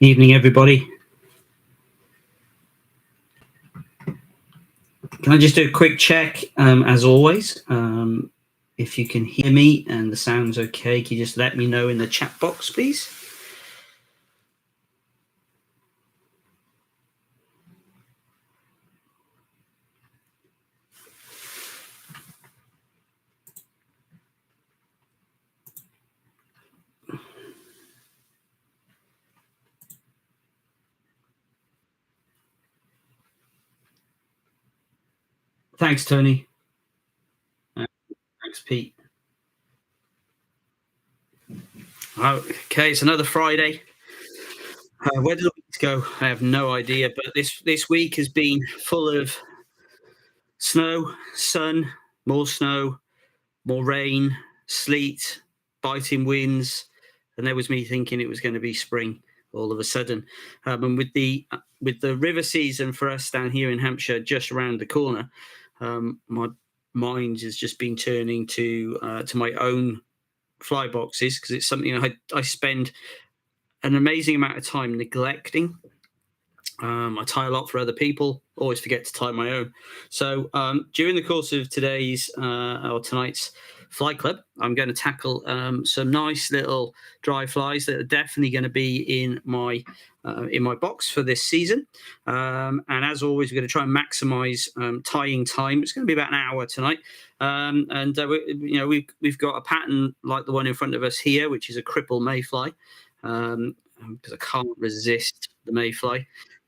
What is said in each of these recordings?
Evening, everybody. Can I just do a quick check, as always? If you can hear me and the sound's okay, can you just let me know in the chat box, please? Thanks, Tony. Thanks, Pete. Okay, it's another Friday. Where did the week go? I have no idea, but this week has been full of snow, sun, more rain, sleet, biting winds, and there was me thinking it was going to be spring all of a sudden. And with the river season for us down here in Hampshire just around the corner, my mind has just been turning to my own fly boxes, because it's something I spend an amazing amount of time neglecting. I tie a lot for other people, always forget to tie my own. So during the course of today's or tonight's fly club, I'm going to tackle some nice little dry flies that are definitely going to be in my box for this season. And as always, we're going to try and maximize tying time. It's going to be about an hour tonight. We've got a pattern like the one in front of us here, which is a Crippled Mayfly, because I can't resist the Mayfly.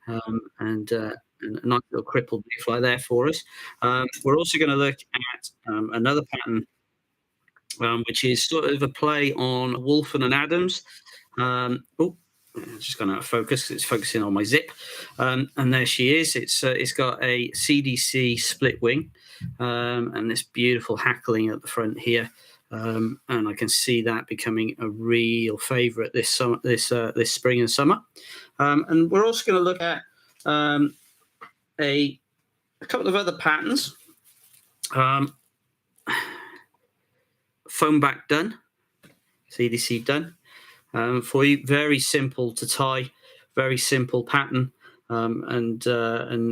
And a nice little Crippled Mayfly there for us. We're also going to look at another pattern, which is sort of a play on Wolfen and Adams. It's just gone out of focus. It's focusing on my zip, and there she is. It's got a CDC split wing, and this beautiful hackling at the front here. And I can see that becoming a real favourite this spring and summer. And we're also going to look at a couple of other patterns. Foam back Dun, CDC Dun, for you. Very simple to tie, very simple pattern, and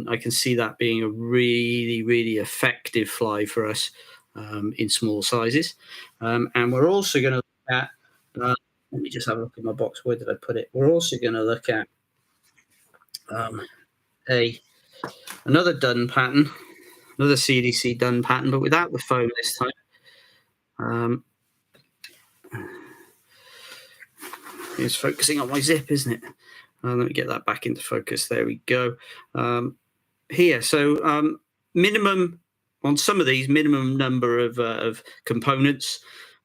I can see that being a really, really effective fly for us in small sizes. And we're also going to look at, let me just have a look at my box. Where did I put it? We're also going to look at another Dun pattern, another CDC Dun pattern, but without the foam this time. It's focusing on my zip, isn't it? Let me get that back into focus. There we go. Here, so minimum on some of these, minimum number of components,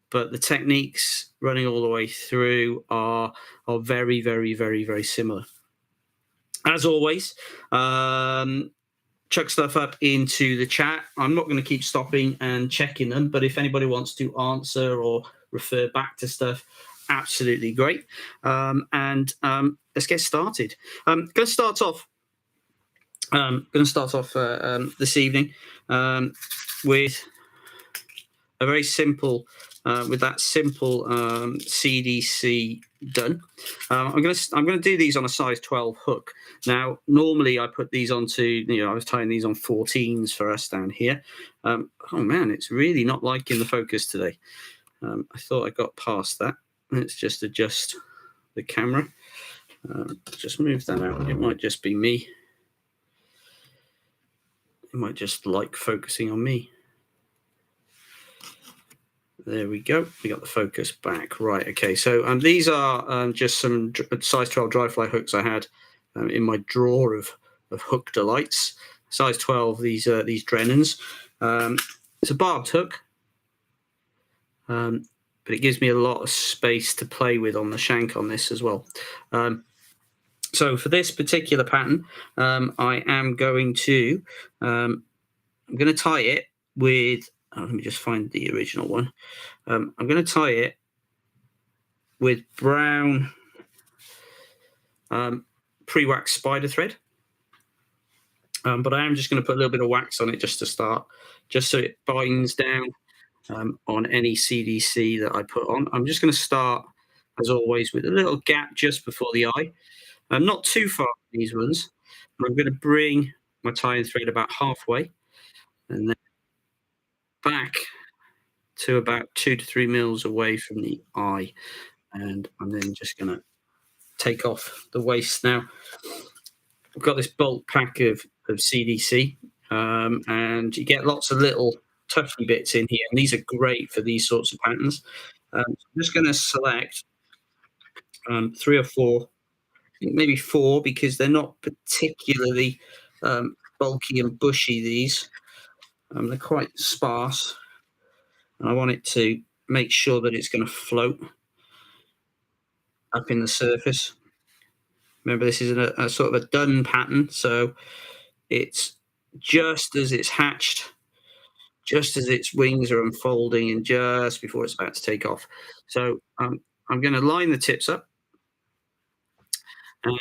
but the techniques running all the way through are very, very, very, very similar. As always, chuck stuff up into the chat. I'm not going to keep stopping and checking them, but if anybody wants to answer or refer back to stuff, absolutely great. Let's get started. I'm going to start off this evening with a very simple, with that simple CDC Dun. I'm going to do these on a size 12 hook. Now, normally I put these onto, I was tying these on 14s for us down here. Oh man, it's really not liking the focus today. I thought I got past that. Let's just adjust the camera. Just move that out. It might just be me. It might just like focusing on me. There we go. We got the focus back. Right. Okay. So these are just some size 12 dry fly hooks I had in my drawer of hook delights. Size 12. These Drennans. It's a barbed hook, but it gives me a lot of space to play with on the shank on this as well. So for this particular pattern, I am going to tie it with. Let me just find the original one. I'm going to tie it with brown pre-waxed spider thread. But I am just going to put a little bit of wax on it just to start, just so it binds down on any CDC that I put on. I'm just going to start, as always, with a little gap just before the eye. Not too far from these ones. I'm going to bring my tie and thread about halfway, and then back to about 2 to 3 mils away from the eye, and I'm then just going to take off the waste. Now I've got this bulk pack of CDC, and you get lots of little tufty bits in here, and these are great for these sorts of patterns. I'm just going to select 3 or 4, I think maybe 4, because they're not particularly bulky and bushy. These they're quite sparse, and I want it to make sure that it's going to float up in the surface. Remember, this is a sort of a Dun pattern, so it's just as it's hatched, just as its wings are unfolding, and just before it's about to take off. So I'm going to line the tips up, and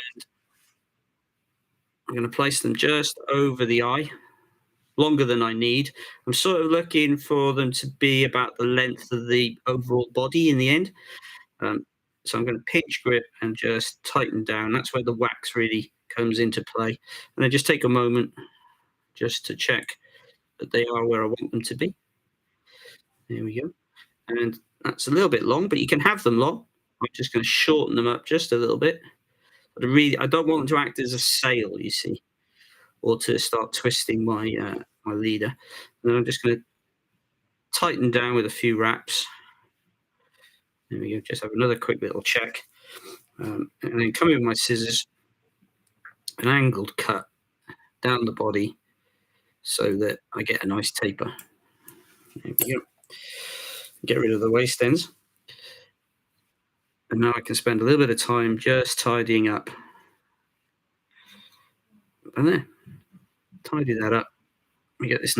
I'm going to place them just over the eye, longer than I need. I'm sort of looking for them to be about the length of the overall body in the end. Um, so I'm going to pinch grip and just tighten down. That's where the wax really comes into play. And then just take a moment just to check that they are where I want them to be. There we go. And that's a little bit long, but you can have them long. I'm just going to shorten them up just a little bit. But I don't want them to act as a sail, you see, or to start twisting my leader. And then I'm just going to tighten down with a few wraps. There we go. Just have another quick little check, and then come in with my scissors, an angled cut down the body, so that I get a nice taper. There we go. Get rid of the waste ends, and now I can spend a little bit of time just tidying up. And there, tidy that up. We get this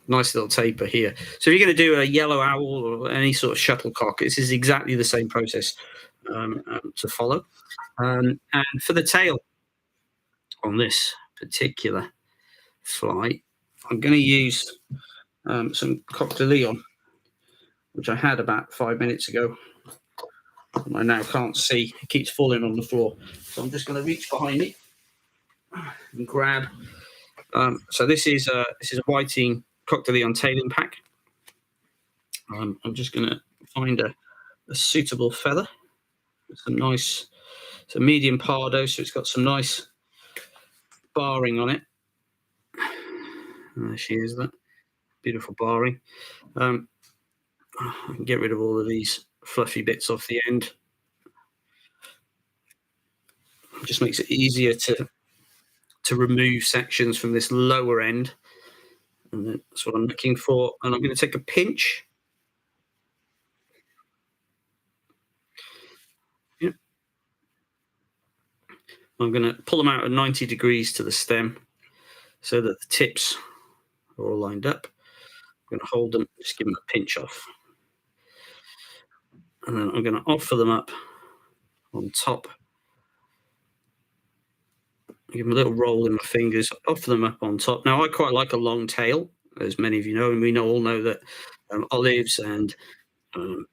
nice little taper here. So if you're going to do a yellow owl or any sort of shuttlecock, this is exactly the same process to follow. And for the tail on this particular fly, I'm going to use some Coq de Leon, which I had about 5 minutes ago. I now can't see. It keeps falling on the floor. So I'm just going to reach behind me and grab. So this is a whiting Coq de Leon tailing pack. I'm just going to find a suitable feather. It's a medium pardo, so it's got some nice barring on it. There she is, that beautiful barring. I can get rid of all of these fluffy bits off the end. It just makes it easier to remove sections from this lower end, and that's what I'm looking for. And I'm going to take a pinch. Yep. I'm going to pull them out at 90 degrees to the stem, so that the tips are all lined up. I'm going to hold them, just give them a pinch off, and then I'm going to offer them up on top. Give them a little roll in my fingers, offer them up on top. Now, I quite like a long tail, as many of you know, and we all know that olives and the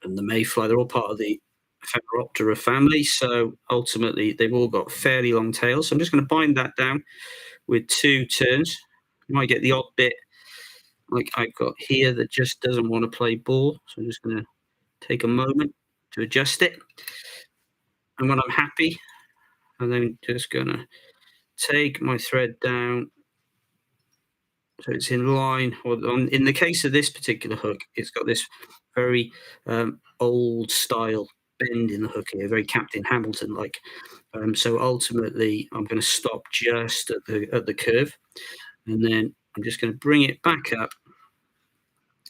mayfly, they're all part of the Ephemeroptera family. So ultimately, they've all got fairly long tails. So I'm just going to bind that down with 2 turns. You might get the odd bit like I've got here that just doesn't want to play ball. So I'm just going to take a moment to adjust it. And when I'm happy, I'm then just going to take my thread down so it's in line. Or in the case of this particular hook, it's got this very old style bend in the hook here, very Captain Hamilton like. So ultimately, I'm going to stop just at the curve, and then I'm just going to bring it back up,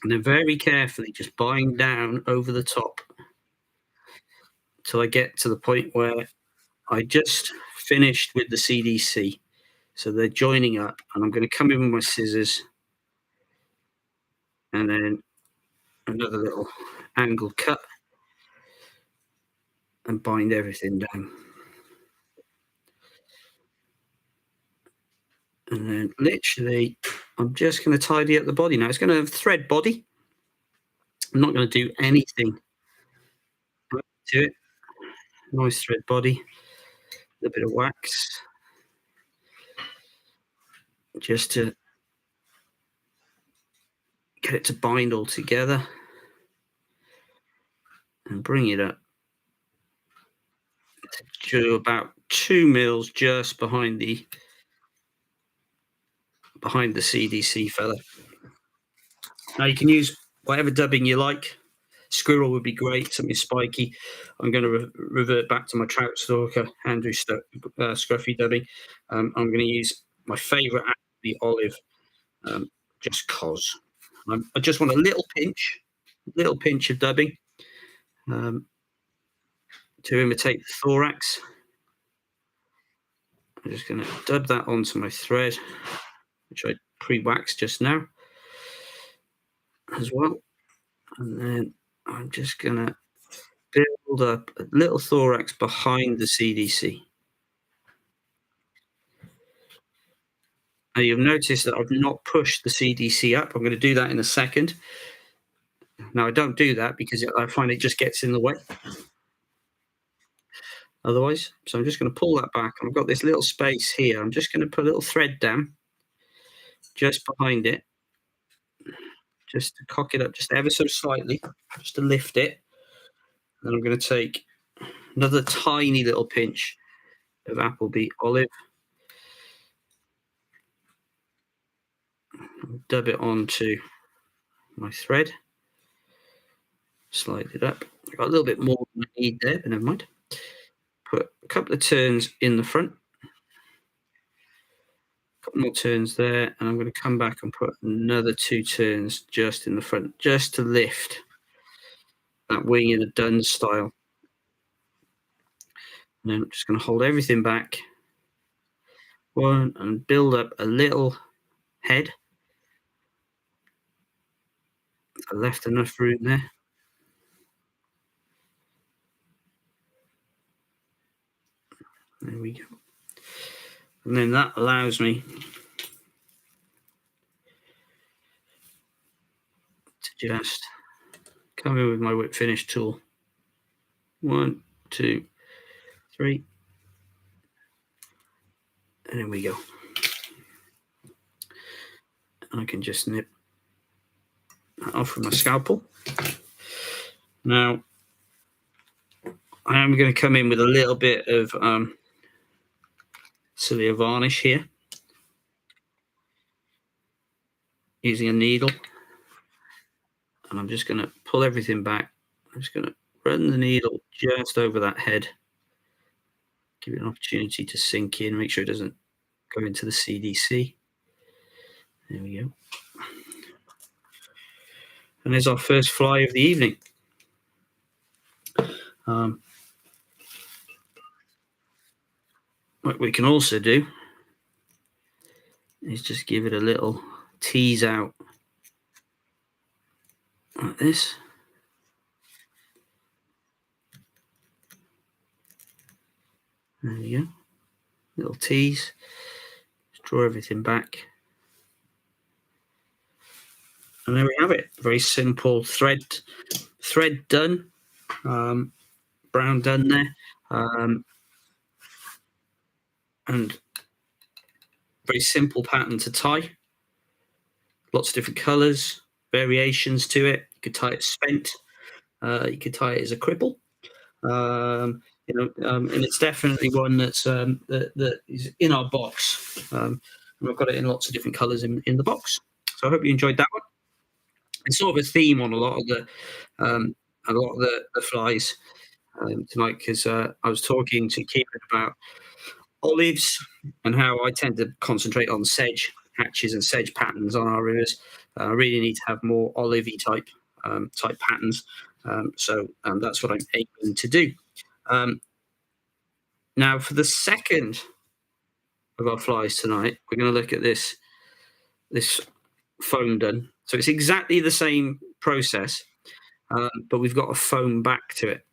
and then very carefully just bind down over the top till I get to the point where I just finished with the CDC. So they're joining up, and I'm going to come in with my scissors, and then another little angle cut, and bind everything down. And then literally, I'm just going to tidy up the body now. It's going to have thread body. I'm not going to do anything to it. Nice thread body. a bit of wax just to get it to bind all together, and bring it up to about 2 mils just behind the CDC feather. Now you can use whatever dubbing you like. Squirrel would be great, something spiky. I'm going to revert back to my trout stalker, Andrew Scruffy dubbing. I'm going to use my favourite, the olive, just cause. I just want a little pinch of dubbing um, to imitate the thorax. I'm just going to dub that onto my thread, which I pre-waxed just now as well. And then I'm just going to build up a little thorax behind the CDC. Now you'll notice that I've not pushed the CDC up. I'm going to do that in a second. Now I don't do that because I find it just gets in the way otherwise. So I'm just going to pull that back. I've got this little space here. I'm just going to put a little thread down just behind it, just to cock it up just ever so slightly, just to lift it. Then I'm going to take another tiny little pinch of Applebee olive, dub it onto my thread, slide it up. I've got a little bit more than I need there, but never mind. Put a couple of turns in the front, a couple more turns there, and I'm going to come back and put another 2 turns just in the front, just to lift that wing in a Dun style. And then I'm just going to hold everything back, one, and build up a little head. I left enough room there. There we go. And then that allows me to just come in with my whip finish tool. 1, 2, 3. And there we go. And I can just nip that off with my scalpel. Now, I am going to come in with a little bit of cilia varnish here, using a needle. And I'm just going to pull everything back. I'm just going to run the needle just over that head. Give it an opportunity to sink in, make sure it doesn't go into the CDC. There we go. And there's our first fly of the evening. What we can also do is just give it a little tease out like this. There we go. Little tease. Just draw everything back. And there we have it. Very simple thread done. Brown done there. And very simple pattern to tie. Lots of different colours, variations to it. You could tie it spent. You could tie it as a cripple. And it's definitely one that's that is in our box. And we've got it in lots of different colours in the box. So I hope you enjoyed that one. It's sort of a theme on a lot of the flies tonight, because I was talking to Kieran about olives and how I tend to concentrate on sedge hatches and sedge patterns on our rivers. I really need to have more olivey type patterns. So that's what I'm aiming to do. Now, for the second of our flies tonight, we're going to look at this foam done. So it's exactly the same process, but we've got a foam back to it.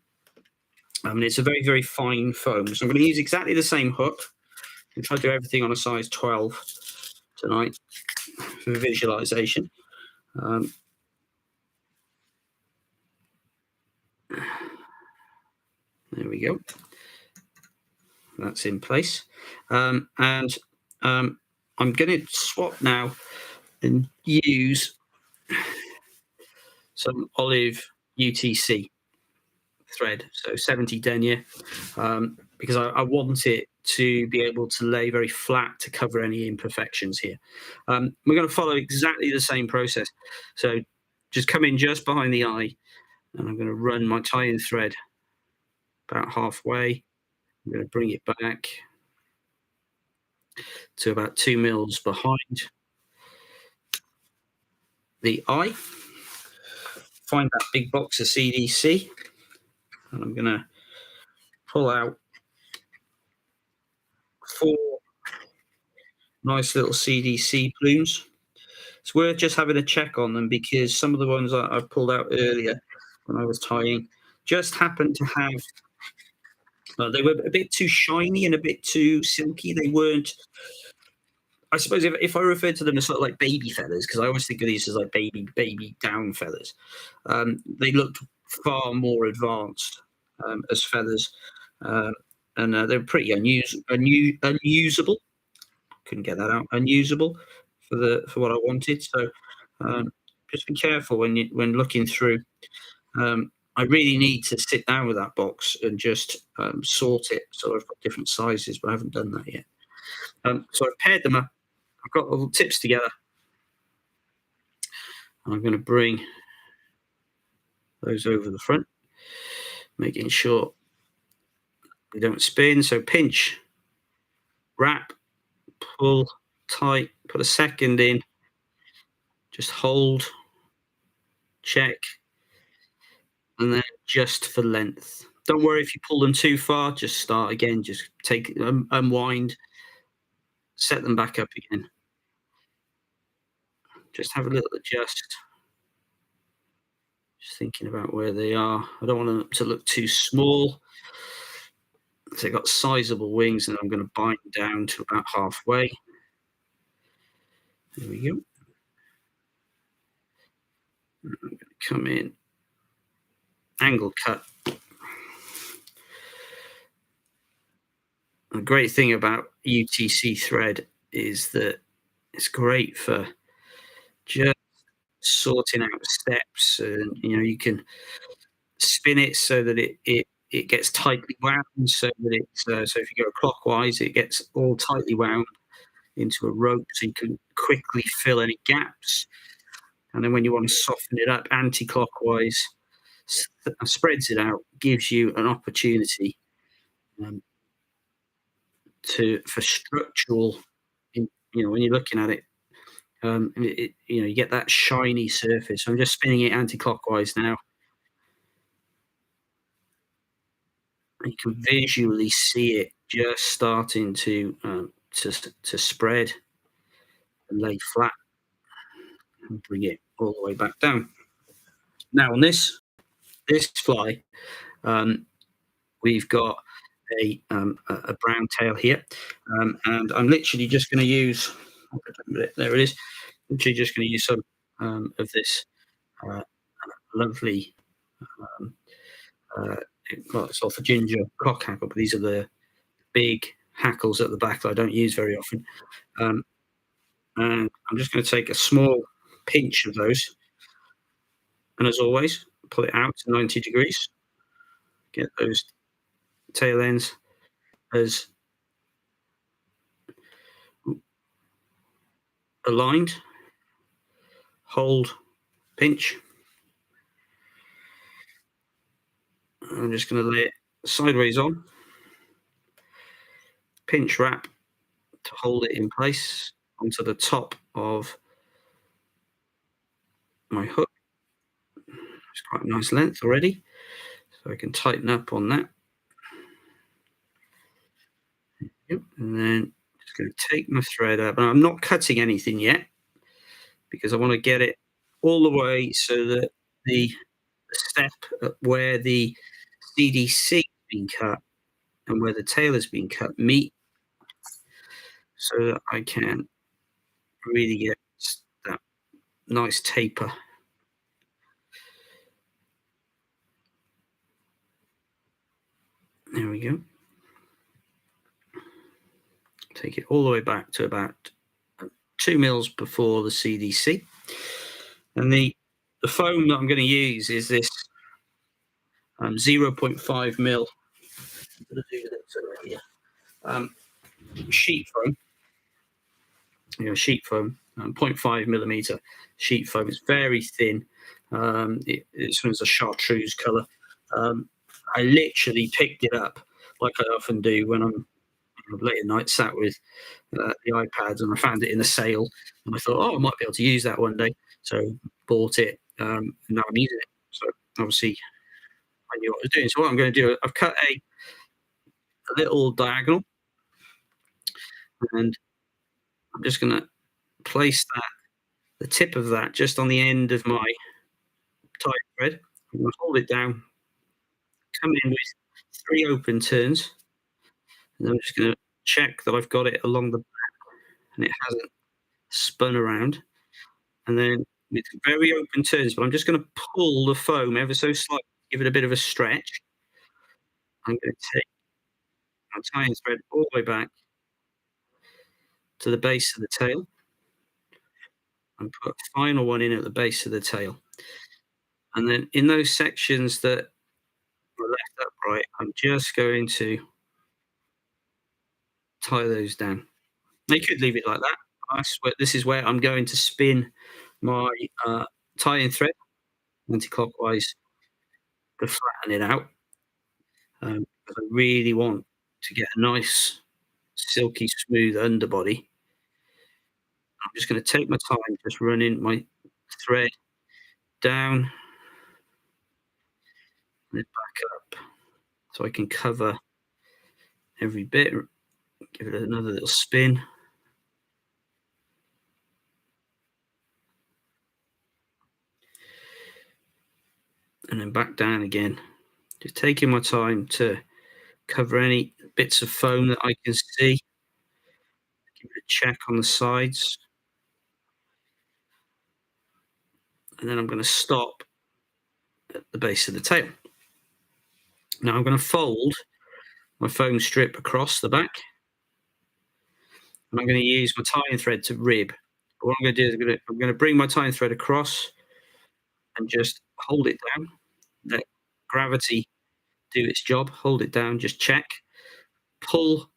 And it's a very, very fine foam. So I'm going to use exactly the same hook and try to do everything on a size 12 tonight for visualization. There we go. That's in place. And I'm going to swap now and use some olive UTC thread, so 70 denier, because I want it to be able to lay very flat to cover any imperfections here. We're going to follow exactly the same process. So just come in just behind the eye, and I'm going to run my tie-in thread about halfway. I'm going to bring it back to about 2 mils behind the eye. Find that big box of CDC, and I'm going to pull out 4 nice little CDC plumes. It's worth just having a check on them, because some of the ones I pulled out earlier when I was tying just happened to have, they were a bit too shiny and a bit too silky. They weren't, I suppose, if I refer to them as sort of like baby feathers, because I always think of these as like baby down feathers, they looked far more advanced as feathers, and they're pretty unusable. Couldn't get that out. Unusable for what I wanted. So just be careful when looking through. I really need to sit down with that box and just sort it. So I've got different sizes, but I haven't done that yet. So I've paired them up. I've got all the tips together. And I'm going to bring those over the front, making sure they don't spin. So pinch, wrap, pull tight, put a second in, just hold, check, and then adjust for length. Don't worry if you pull them too far, just start again, just take unwind, set them back up again. Just have a little adjust. Just thinking about where they are. I don't want them to look too small. So they've got sizable wings, and I'm going to bind down to about halfway. There we go. I'm going to come in, angle cut. The great thing about UTC thread is that it's great for just sorting out steps, and you can spin it so that it gets tightly wound, so that so if you go clockwise, it gets all tightly wound into a rope, so you can quickly fill any gaps. And then when you want to soften it up anti-clockwise, spreads it out, gives you an opportunity for structural. When you're looking at it, you get that shiny surface. So I'm just spinning it anti-clockwise now. You can visually see it just starting to spread and lay flat, and bring it all the way back down. Now on this fly, we've got a brown tail here, and I'm literally just going to use. There it is. Literally just going to use some of this lovely. It's off a ginger cock hackle, but these are the big hackles at the back that I don't use very often. And I'm just going to take a small pinch of those, and as always, pull it out to 90 degrees. Get those tail ends as aligned. Hold, pinch. I'm just going to lay it sideways on. Pinch, wrap to hold it in place onto the top of my hook. It's quite a nice length already, so I can tighten up on that. Yep. And then just going to take my thread up, and I'm not cutting anything yet, because I want to get it all the way so that the step where the CDC has been cut and where the tail has been cut meet, so that I can really get that nice taper. There we go. Take it all the way back to about 2 mils before the CDC. And the foam that I'm going to use is this 0.5 mil sheet foam. Sheet foam, 0.5 millimeter sheet foam. It's very thin. This one's a chartreuse color. I literally picked it up like I often do when I'm late at night, sat with the iPads, and I found it in a sale, and I thought, oh, I might be able to use that one day. So bought it, and now I'm using it. So obviously, I knew what I was doing. So what I'm going to do, I've cut a little diagonal, and I'm just going to place the tip of that just on the end of my tie thread. I'm going to hold it down, come in with 3 open turns, and I'm just going to check that I've got it along the back and it hasn't spun around. And then with very open turns, but I'm just going to pull the foam ever so slightly, give it a bit of a stretch. I'm going to take my tying thread all the way back to the base of the tail and put a final one in at the base of the tail. And then in those sections that are left upright, I'm just going to tie those down. They could leave it like that. This is where I'm going to spin my tying thread anti-clockwise to flatten it out. Because I really want to get a nice, silky smooth underbody. I'm just going to take my time, just running my thread down and then back up so I can cover every bit. Give it another little spin. And then back down again. Just taking my time to cover any bits of foam that I can see. Give it a check on the sides. And then I'm going to stop at the base of the tail. Now I'm going to fold my foam strip across the back. And I'm going to use my tying thread to rib. But what I'm going to do is I'm going to bring my tying thread across and just hold it down. Let gravity do its job. Hold it down, just check. Pull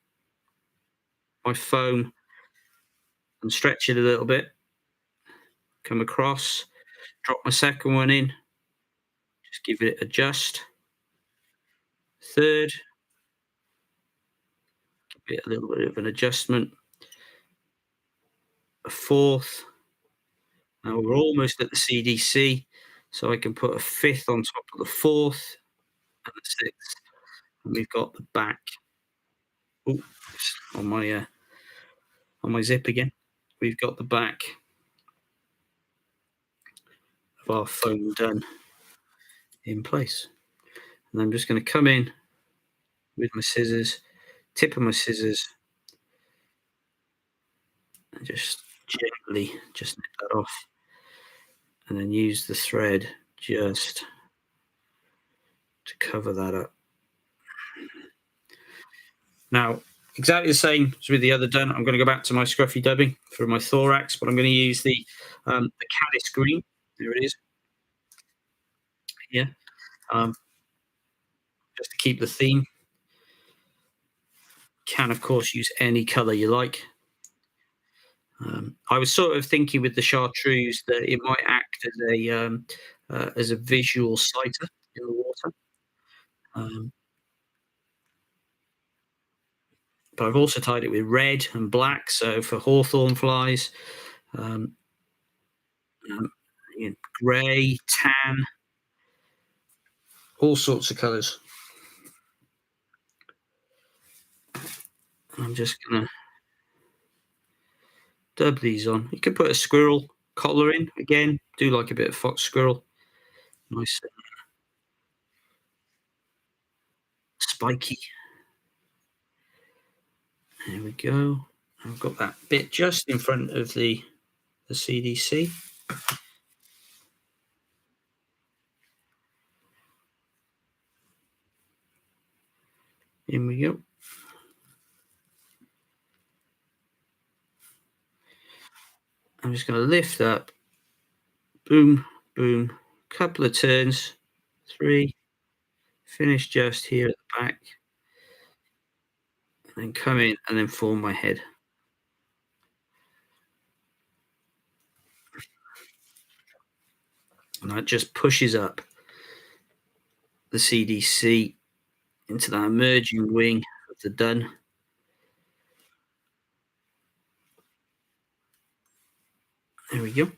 my foam and stretch it a little bit. Come across, drop my second one in. Just give it a adjust. Third, give it a little bit of an adjustment. A fourth. Now we're almost at the CDC, so I can put a fifth on top of the fourth and the sixth. And we've got the back. Oh, on my zip again. We've got the back of our foam done in place. And I'm just going to come in with my scissors, tip of my scissors, and just gently just nip that off. And then use the thread just to cover that up. Now, exactly the same as with the other done. I'm going to go back to my scruffy dubbing for my thorax, but I'm going to use the caddis green. There it is. Yeah. Just to keep the theme. Can, of course, use any color you like. I was sort of thinking with the chartreuse that it might act as a visual sighter in the water. But I've also tied it with red and black, so for hawthorn flies, grey, tan, all sorts of colours. I'm just gonna dub these on. You can put a squirrel collar in again. Do like a bit of fox squirrel. Nice, spiky. There we go. I've got that bit just in front of the CDC. In we go. I'm just going to lift up, boom, boom, couple of turns, 3, finish just here at the back, and then come in and then form my head. And that just pushes up the CDC into that emerging wing of the Dun. There we go.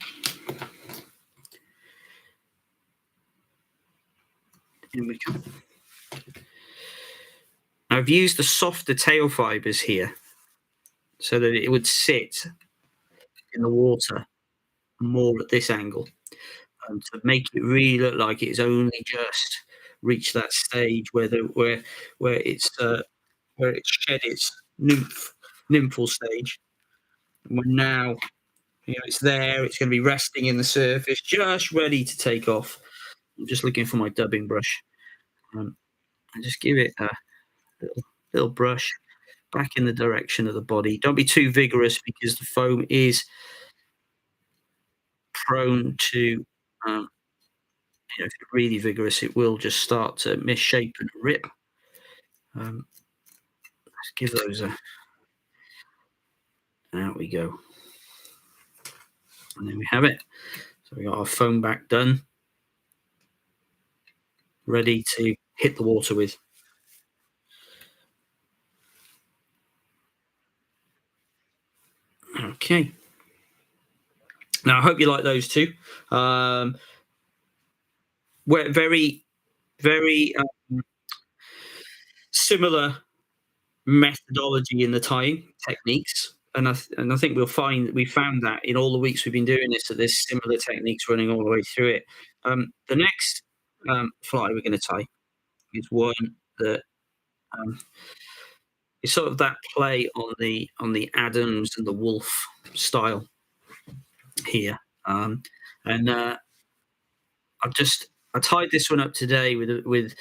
In we come. Now I've used the softer tail fibers here so that it would sit in the water more at this angle, to make it really look like it's only just reached that stage where where it's shed its nymphal stage. And we're now, it's there. It's going to be resting in the surface, just ready to take off. I'm just looking for my dubbing brush, and just give it a little brush back in the direction of the body. Don't be too vigorous because the foam is prone to, if you're really vigorous, it will just start to misshape and rip. Let's give those a. Out we go. And there we have it. So we got our foam back done, ready to hit the water with. Okay. Now I hope you like those two. We're very similar methodology in the tying techniques, and I think we found that in all the weeks we've been doing this, that there's similar techniques running all the way through it. The next fly we're going to tie is one that is sort of that play on the Adams and the Wolf style here, and I tied this one up today with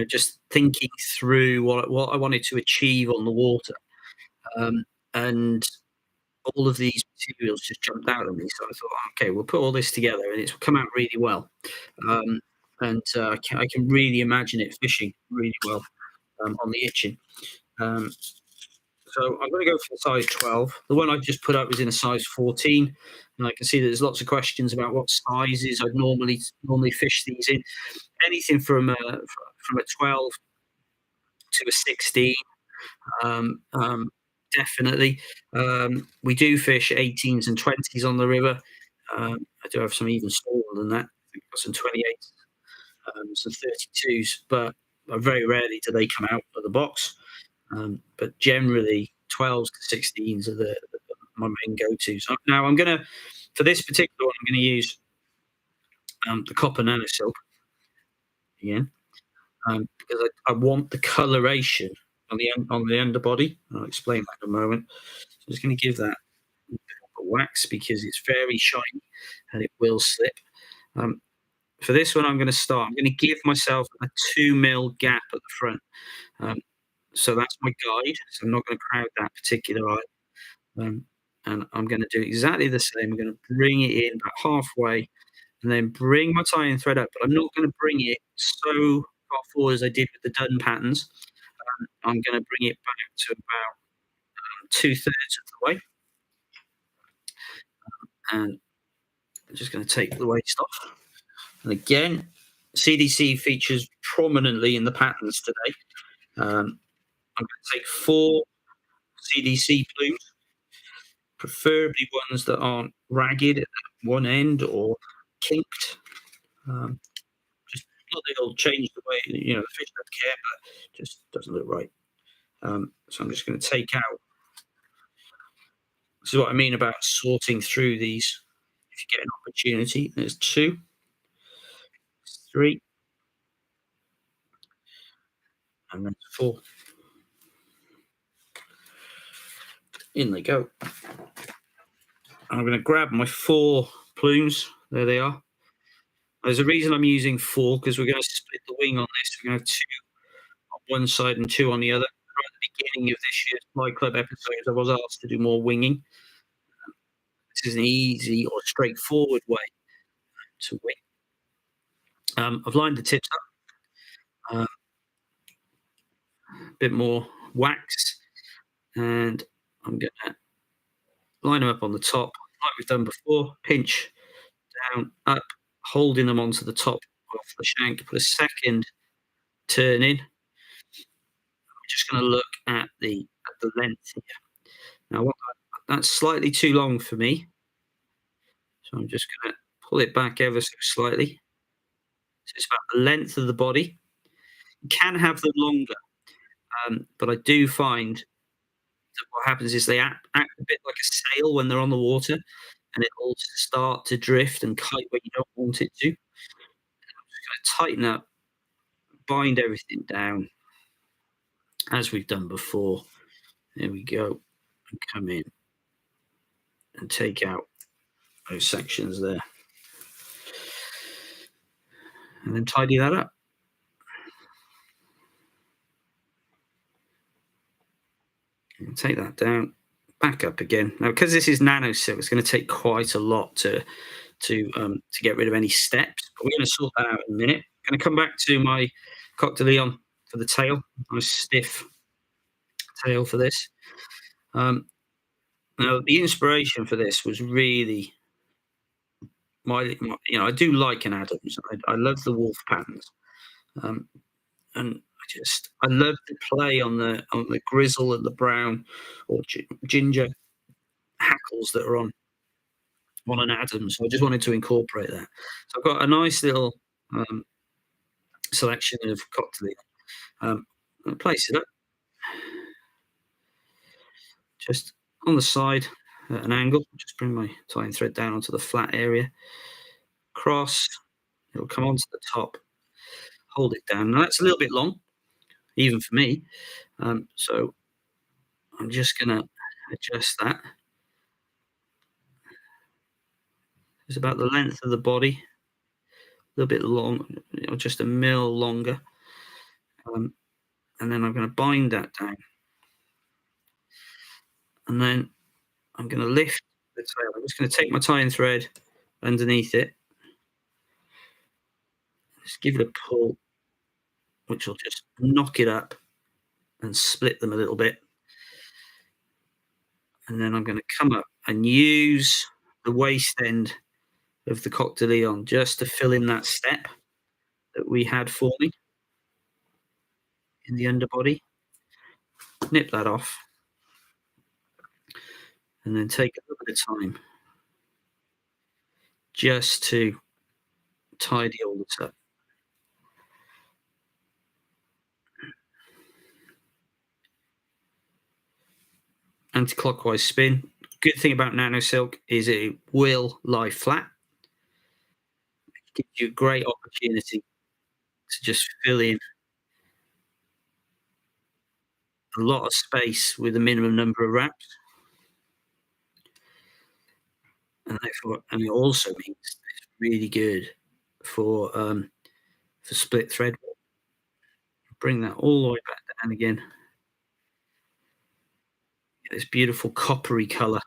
just thinking through what I wanted to achieve on the water, and all of these materials just jumped out at me. So I thought, okay, we'll put all this together, and it's come out really well. Um, and I can really imagine it fishing really well on the itching. Um, so I'm going to go for the size 12. The one I've just put up is in a size 14, and I can see that there's lots of questions about what sizes I'd normally fish these in. Anything from a 12 to a 16. Um, um, Definitely. We do fish 18s and 20s on the river. I do have some even smaller than that. I think I've got some 28s, some 32s, but very rarely do they come out of the box. But generally, 12s to 16s are my main go-tos. Now, for this particular one, I'm going to use the copper nano silk again, because I want the coloration on the underbody. I'll explain that in a moment. So I'm just going to give that a wax because it's very shiny and it will slip. For this one, I'm going to give myself a 2 mil gap at the front. So that's my guide. So I'm not going to crowd that particular eye. And I'm going to do exactly the same. I'm going to bring it in about halfway and then bring my tying thread up, but I'm not going to bring it so far forward as I did with the Dun patterns. I'm going to bring it back to about 2/3 of the way. And I'm just going to take the waste off. And again, CDC features prominently in the patterns today. I'm going to take 4 CDC plumes, preferably ones that aren't ragged at one end or kinked. Just not that it'll change the way the fish don't care, but just doesn't look right. So I'm just going to take out. This is what I mean about sorting through these. If you get an opportunity, there's 2, 3, and then 4. In they go. I'm going to grab my 4 plumes. There they are. There's a reason I'm using 4 because we're going to split the wing on this. We're going to have 2 on one side and 2 on the other. Right at the beginning of this year's Fly Club episodes, I was asked to do more winging. This is an easy or straightforward way to win. I've lined the tips up, a bit more wax, and I'm gonna line them up on the top like we've done before. Pinch down, up, holding them onto the top of the shank. Put a second turn in. We're just gonna look at the length here. Now, that's slightly too long for me, so I'm just gonna pull it back ever so slightly. So it's about the length of the body. You can have them longer, but I do find that what happens is they act a bit like a sail when they're on the water, and it'll start to drift and kite where you don't want it to. Tighten up, bind everything down as we've done before. There we go. And come in and take out those sections there. And then tidy that up. And take that down, back up again. Now, because this is nano silk, it's going to take quite a lot to get rid of any steps. But we're going to sort that out in a minute. I'm going to come back to my Coq de Leon for the tail. Nice stiff tail for this. Now, the inspiration for this was really I do like an Adams. I love the wolf patterns, and I love the play on the grizzle and the brown or ginger hackles that are on an Adams. So I just wanted to incorporate that. So I've got a nice little selection of cocktail. I'll place it up just on the side at an angle. Just bring my tying thread down onto the flat area. Cross. It'll come onto the top. Hold it down. Now that's a little bit long, even for me. So I'm just gonna adjust that. It's about the length of the body, a little bit long, just a mil longer. And then I'm gonna bind that down. And then I'm gonna lift the tail. I'm just gonna take my tying thread underneath it. Just give it a pull, which will just knock it up and split them a little bit. And then I'm gonna come up and use the waist end of the Coq de Leon just to fill in that step that we had forming in the underbody. Nip that off. And then take a little bit of time just to tidy all this up. Anti-clockwise spin. Good thing about nano silk is it will lie flat. It gives you a great opportunity to just fill in a lot of space with a minimum number of wraps. And it also means it's really good for split thread. Bring that all the way back down again. Get this beautiful coppery color,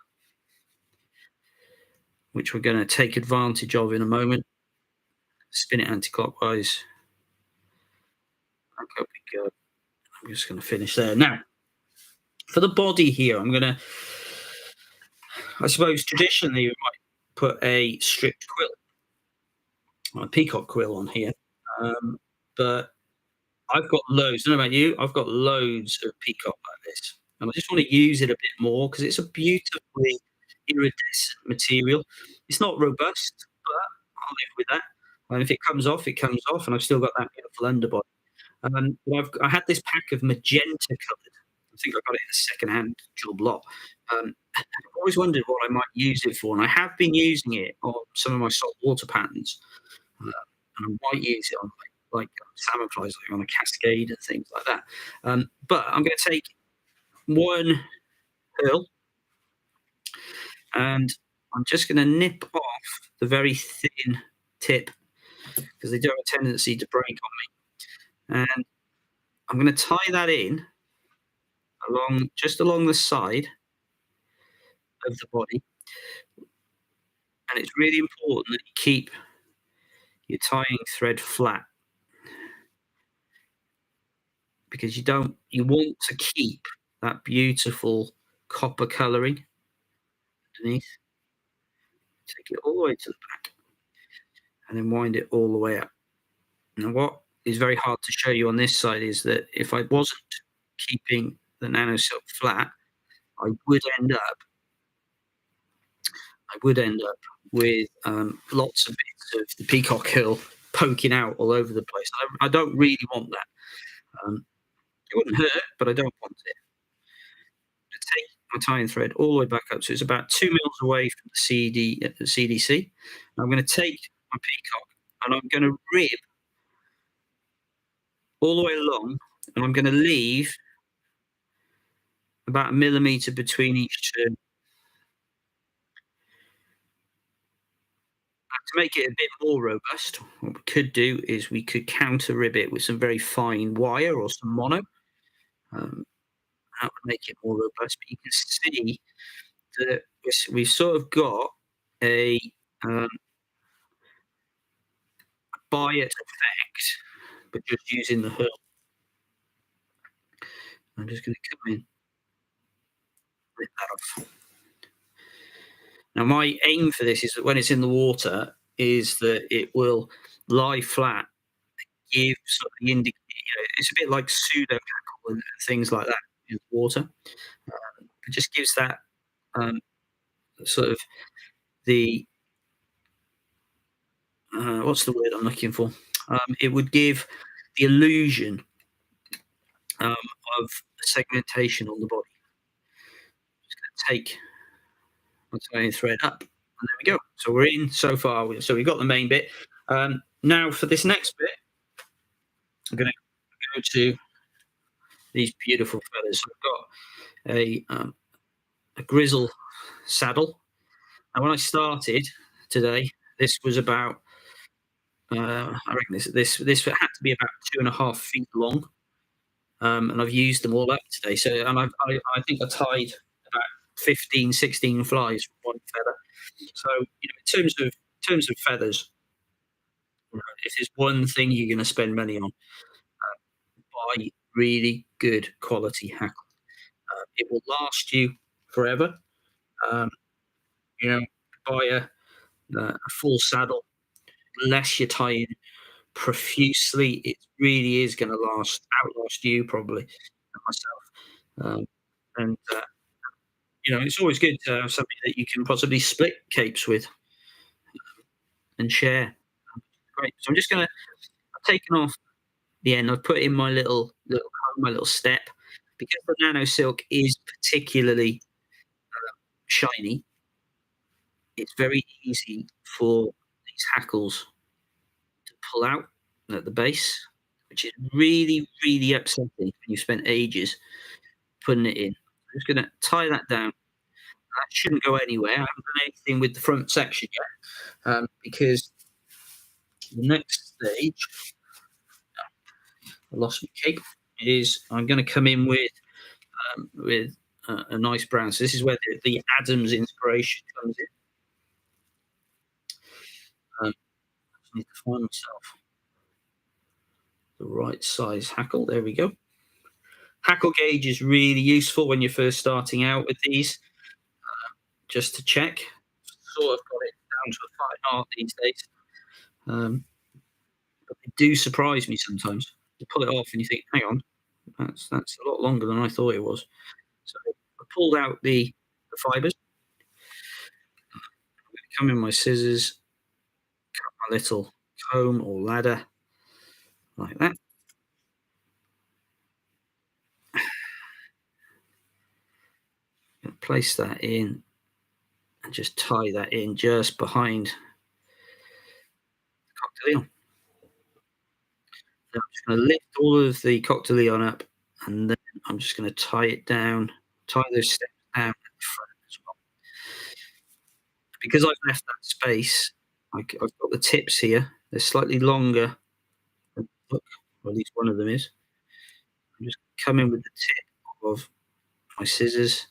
which we're going to take advantage of in a moment. Spin it anti-clockwise. Back up we go. I'm just going to finish there. Now, for the body here, I suppose traditionally we might put a stripped quill, a peacock quill on here. But I've got loads. I don't know about you. I've got loads of peacock like this, and I just want to use it a bit more because it's a beautifully iridescent material. It's not robust, but I'll live with that. And if it comes off, it comes off, and I've still got that beautiful underbody. I had this pack of magenta coloured. I think I got it in a second-hand job lot. I've always wondered what I might use it for, and I have been using it on some of my saltwater patterns, and I might use it on like salmon flies, like on a cascade and things like that. But I'm going to take one pearl, and I'm just going to nip off the very thin tip because they do have a tendency to break on me. And I'm going to tie that in just along the side of the body, and it's really important that you keep your tying thread flat because you want to keep that beautiful copper colouring underneath. Take it all the way to the back and then wind it all the way up. Now, what is very hard to show you on this side is that if I wasn't keeping the nano silk flat, I would end up I would end up with lots of bits of the peacock herl poking out all over the place. I don't really want that. It wouldn't hurt, but I don't want it. To take my tying thread all the way back up, so it's about 2 mils away from the CDC. I'm going to take my peacock and I'm going to rib all the way along, and I'm going to leave about a millimetre between each turn. To make it a bit more robust, what we could do is we could counter rib it with some very fine wire or some mono. Um, that would make it more robust. But you can see that we've sort of got a um, bias effect, but just using the hook. I'm just going to come in, rip that off. Now, my aim for this is that when it's in the water, is that it will lie flat, give sort of the it's a bit like pseudo hackle and things like that in the water. It just gives that um, sort of the what's the word I'm looking for? It would give the illusion um, of segmentation on the body. Just going to take my tying thread up, and there we go. So we're in so far. So we've got the main bit. Now for this next bit, I'm going to go to these beautiful feathers. So I've got a grizzle saddle. And when I started today, this was about I reckon this had to be about 2.5 feet long, and I've used them all up today. So, and I think I tied about 15, 16 flies from one feather. So, in terms of feathers, if there's one thing you're going to spend money on, buy really good quality hackle. It will last you forever. Um, you know, buy a full saddle, unless you're tying profusely, it really is going to outlast you probably and myself. And it's always good to have something that you can possibly split capes with and share. Great. So I'm just gonna I've taken off the end. I've put in my little step because the nano silk is particularly shiny. It's very easy for these hackles to pull out at the base, which is really, really upsetting when you spent ages putting it in. I'm just gonna tie that down. That shouldn't go anywhere. I haven't done anything with the front section yet, because the next stage, I lost my cape, is I'm going to come in with a nice brown. So this is where the Adams inspiration comes in. I just need to find myself the right size hackle. There we go. Hackle gauge is really useful when you're first starting out with these, just to check. Sort of got it down to a fine art these days. But they do surprise me sometimes. You pull it off and you think, hang on, that's a lot longer than I thought it was. So I pulled out the fibres. I'm going to come in my scissors, cut my little comb or ladder like that. Place that in and just tie that in just behind the cotyledon. Then I'm just going to lift all of the cotyledon up, and then I'm just going to tie it down, tie those steps down at the front as well. Because I've left that space, I've got the tips here. They're slightly longer than the hook, or at least one of them is. I'm just come in with the tip of my scissors,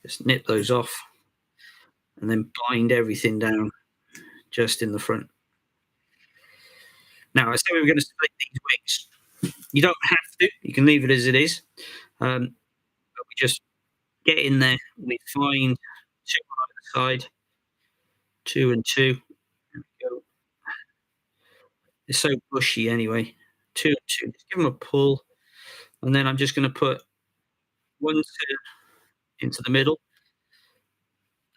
just nip those off. and then bind everything down just in the front. Now, I said we were going to split these wings. You don't have to. You can leave it as it is. But we just get in there. We find two on either side, two and two. There we go. It's so bushy anyway. Two and two. Just give them a pull, and then I'm just going to put one turn into the middle,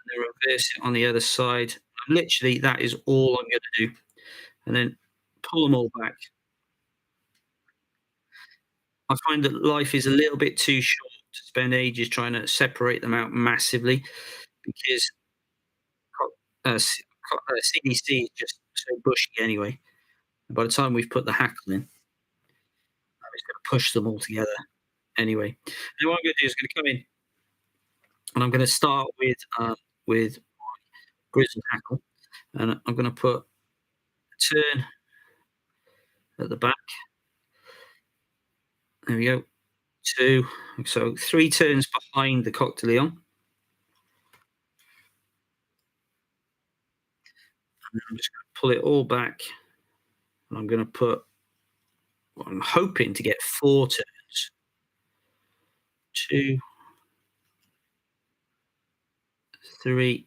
and then reverse it on the other side. And literally, that is all I'm going to do, and then pull them all back. I find that life is a little bit too short to spend ages trying to separate them out massively because CDC is just so bushy anyway. And by the time we've put the hackle in, it's going to push them all together anyway. And what I'm going to do is going to come in and I'm going to start with grizzled hackle, and I'm going to put a turn at the back. There we go. Two, so three turns behind the coq de leon. And I'm just going to pull it all back, and I'm going to put. Well, I'm hoping to get four turns. Two, three,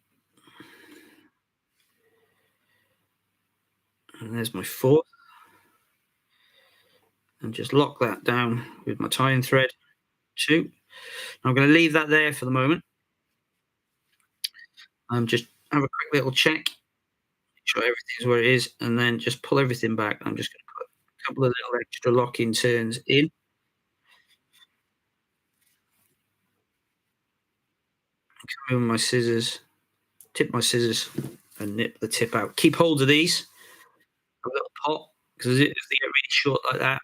and there's my fourth. And just lock that down with my tying thread. Two. I'm going to leave that there for the moment. Just have a quick little check, make sure everything's where it is, and then just pull everything back. I'm just going to put a couple of little extra locking turns in. Come in with my scissors, tip my scissors, and nip the tip out. Keep hold of these, a little pot, because if they get really short like that,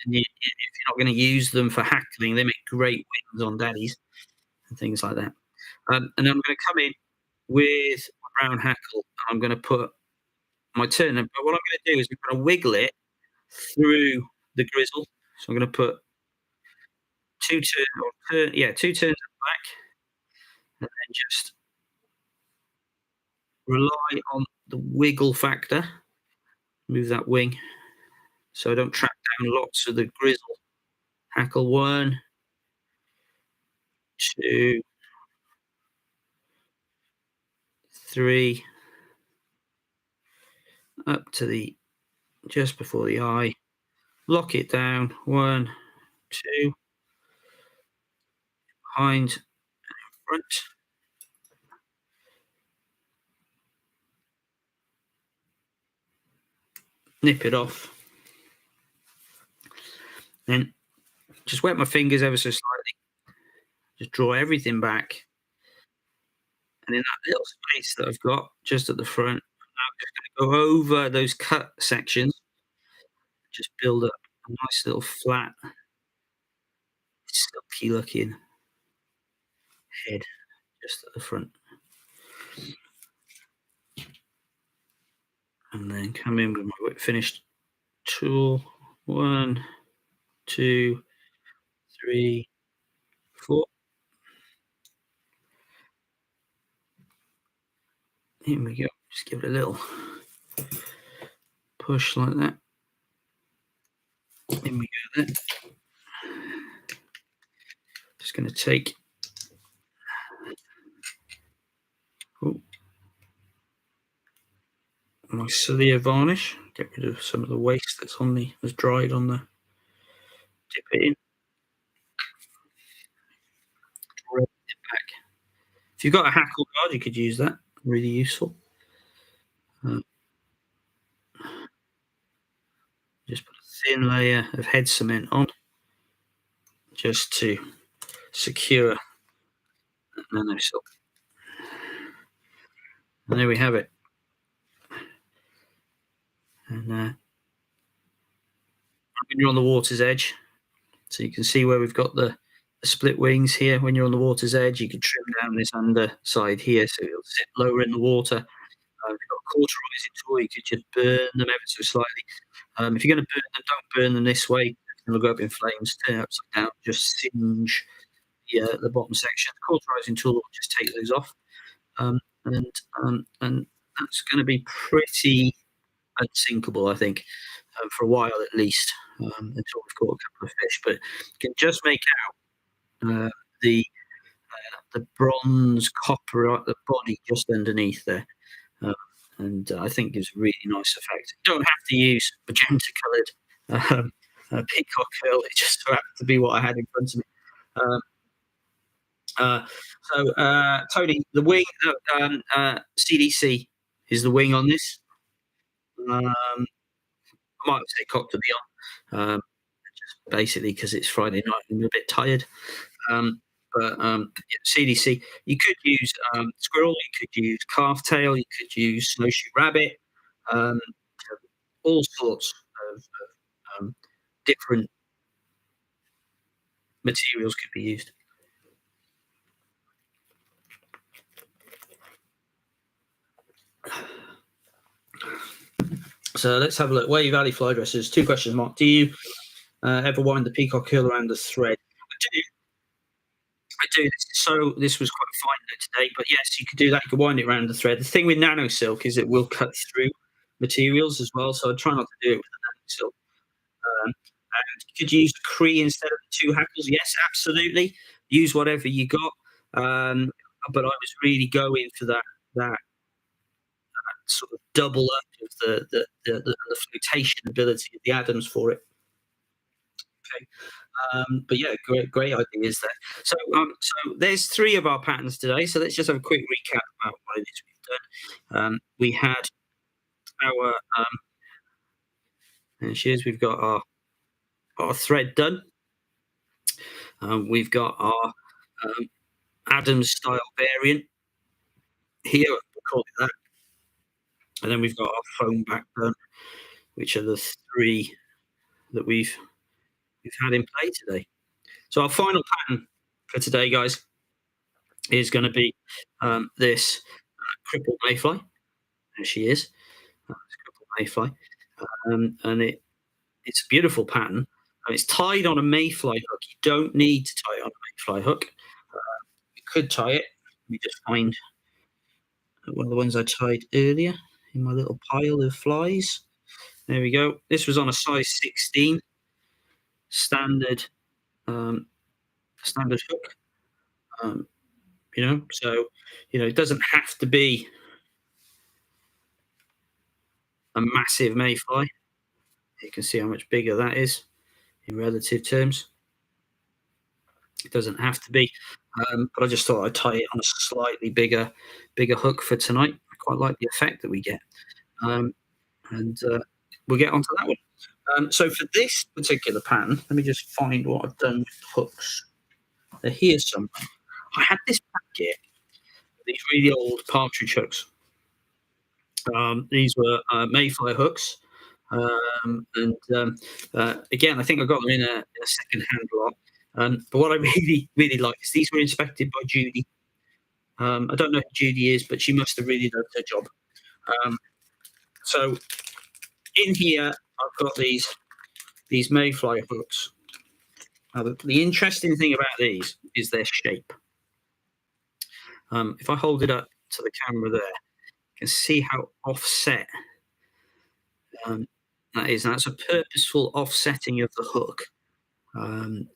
and if you're not going to use them for hackling, they make great wings on daddies and things like that. And then I'm going to come in with my brown hackle. I'm going to put my turn. But what I'm going to do is I'm going to wiggle it through the grizzle. So I'm going to put two turns, two turns at the back, and then just rely on the wiggle factor. Move that wing so I don't track down lots of the grizzle. Hackle one, two, three, up to the just before the eye. Lock it down. One, two, behind and front. Nip it off. Then just wet my fingers ever so slightly. Just draw everything back. And in that little space that I've got just at the front, I'm just going to go over those cut sections. Just build up a nice little flat, silky looking head just at the front. And then come in with my whip finished tool. One, two, three, four. Here we go. Just give it a little push like that. In we go there. Just going to take my cilia varnish, get rid of some of the waste that's dried on the, dip it in, draw it back. If you've got a hackle guard, you could use that, really useful. Just put a thin layer of head cement on, just to secure that nano silk. And there we have it. And when you're on the water's edge, so you can see where we've got the split wings here. When you're on the water's edge, you can trim down this underside here so it'll sit lower in the water. If you've got a cauterizing tool, you could just burn them ever so slightly. If you're going to burn them, don't burn them this way. They'll go up in flames, turn it upside down, just singe the bottom section. The cauterizing tool will just take those off. and that's going to be pretty unsinkable, I think, for a while at least, until we've caught a couple of fish. But you can just make out the bronze copper at the body just underneath there. Uh, and I think gives a really nice effect. You don't have to use magenta coloured peacock herl. It just so happened to be what I had in front of me. Um, Tony, the wing, CDC is the wing on this. I might say coq de Leon, just basically because it's Friday night and I'm a bit tired. Yeah, CDC. You could use squirrel, you could use calf tail, you could use snowshoe rabbit, um, all sorts of different materials could be used. So let's have a look. Where Valley fly dressers? 2 questions, Mark. Do you ever wind the peacock herl around the thread? I do. So this was quite fine today, but yes, you could do that. You could wind it around the thread. The thing with nano silk is it will cut through materials as well. So I try not to do it with the nano silk. And you could use a Cree instead of the 2 hackles. Yes, absolutely. Use whatever you got. But I was really going for that sort of double up of the flotation ability of the Adams for it. Okay. But yeah, great ideas there. So there's 3 of our patterns today. So let's just have a quick recap about what it is we've done. We had our there she is. We've got our thread done. We've got our Adams style variant here. We'll call it that. And then we've got our foam back done, which are the 3 that we've had in play today. So our final pattern for today, guys, is going to be this crippled mayfly. There she is. Crippled mayfly, and it's a beautiful pattern. And it's tied on a mayfly hook. You don't need to tie it on a mayfly hook. You could tie it. Let me just find one of the ones I tied earlier in my little pile of flies. There we go. This was on a size 16 standard standard hook. So it doesn't have to be a massive mayfly. You can see how much bigger that is in relative terms. It doesn't have to be, but I just thought I'd tie it on a slightly bigger hook for tonight. I quite like the effect that we get, and we'll get onto that one. So for this particular pattern, let me just find what I've done with hooks. They're here somewhere. I had this packet, these really old partridge hooks. These were mayfly hooks. Again, I think I got them in a second-hand lot. But what I really like is these were inspected by Judy. I don't know who Judy is, but she must have really done her job. So in here, I've got these mayfly hooks. Now, the interesting thing about these is their shape. If I hold it up to the camera there, you can see how offset that is. And that's a purposeful offsetting of the hook. And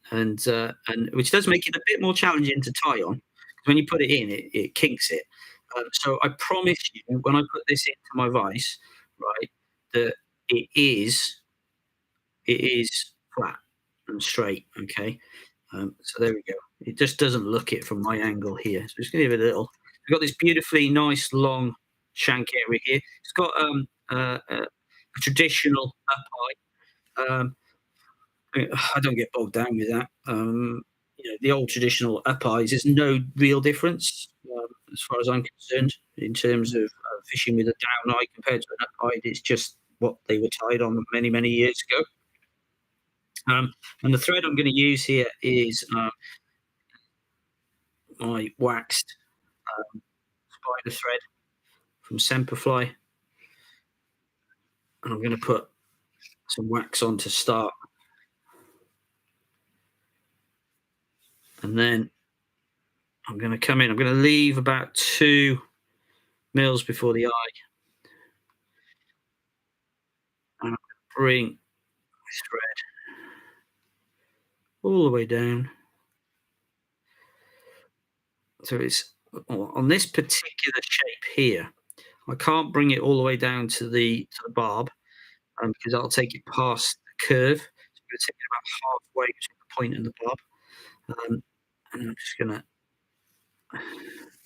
which does make it a bit more challenging to tie on. When you put it in, it kinks it. So I promise you, when I put this into my vise, right, that it is flat and straight. Okay, so there we go. It just doesn't look it from my angle here. So just give it a little. We've got this beautifully nice long shank area here. It's got a traditional up eye. I don't get bogged down with that. The old traditional up eyes, there's no real difference as far as I'm concerned in terms of fishing with a down eye compared to an up eye. It's just what they were tied on many years ago. And the thread I'm going to use here is my waxed spider thread from Semperfly, and I'm going to put some wax on to start. And then I'm going to come in. I'm going to leave about 2 Mills before the eye, and I'm gonna bring this thread all the way down. So it's on this particular shape here. I can't bring it all the way down to the barb, because that'll take it past the curve. So I'm gonna take it about halfway between the point and the barb, and I'm just gonna